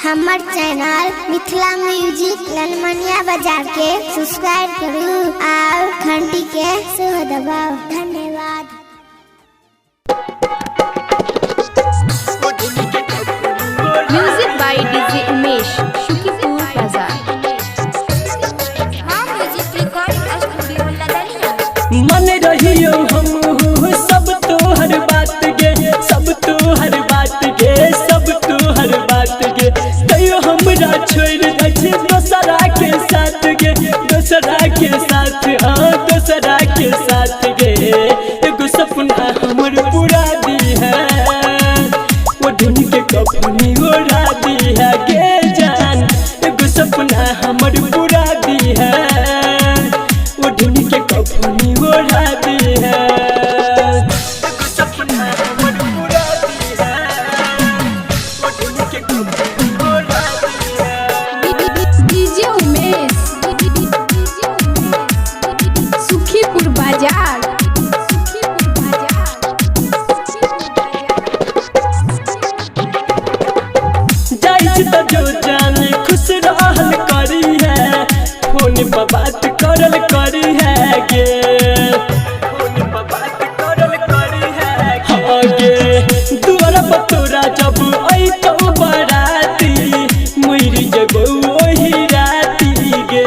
हमार channel Mithila music ललमनिया बाजार के सब्सक्राइब करू और घंटी के सेहो दबाओ। धन्यवाद। Music by DJ Umesh, Shukipur बाजार। मन रहियो हम सब तोहर बात गे, सब तोहर बात गे, सब तोहर बात गे। कहियो हमरा छोड़ दे दोसरा के साथ गे, दोसरा के साथ, हाँ दोसरा के साथ गे। एगो सपना हमर पूरा दी है, वो दिन के कफनी ओढ़ा दी है गे जान। एगो सपना हमर पूरा दी है, वो दिन के कफनी ओढ़ा दी है। एगो सपना हमर पूरा दी है, वो दिन के कफनी ओढ़ा दी है। डीजे उमेश, शुकीपुर बाजार। तो जो जाने खुश रहल करी है, फोन पर बात करल करी है गे, फोन पर बात करल करी है हाँ गे। दुआर पर तोरा जब अइतौ बराती, मरि जेबौ ओही राती गे।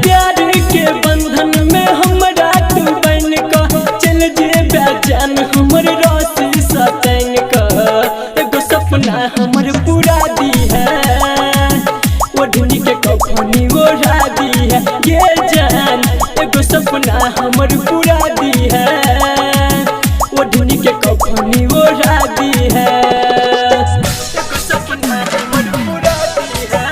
प्यार के बंधन में हमरा तू बन क चल जेबे जान, हमर रस्सी सतन क। एगो सपना हमर पूरा दी है, ओढ़नी के कफनी ओढ़ा दी है ये जान। एगो सपना हमर पूरा दी है, ओढ़नी के कफनी ओढ़ा दी है। एगो सपना हमर पूरा दी है,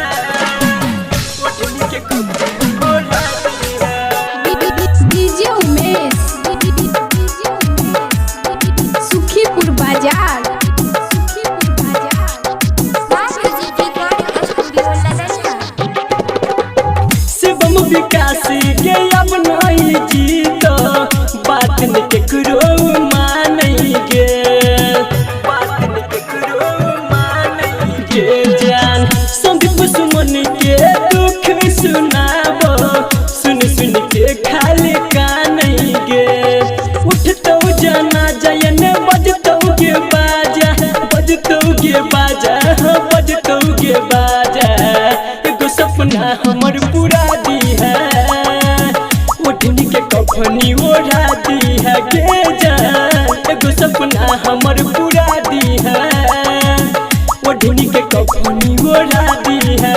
ओढ़नी के कफनी ओढ़ा दी है। डीजे उमेश, शुकीपुर बाजार। शिवम विकास के अब नहीं जीत, बात न केकरो मानई गे, बात न केकरो मानई गे जान। संदीप सुमन के दुख सुनाबो, सुन सुन के खाली कानई गे। उठतौ जाना जयन बजतौ गे बाजा, बजतौ गे बाजा, हाँ बजतौ गे बाजा। एगो सपना हमर पूरा दी है, ओढ़नी के कफनी ओढ़ा दी है गे जान। एगो सपना हमर पूरा दी है, ओढ़नी के कफनी ओढ़ा दी है।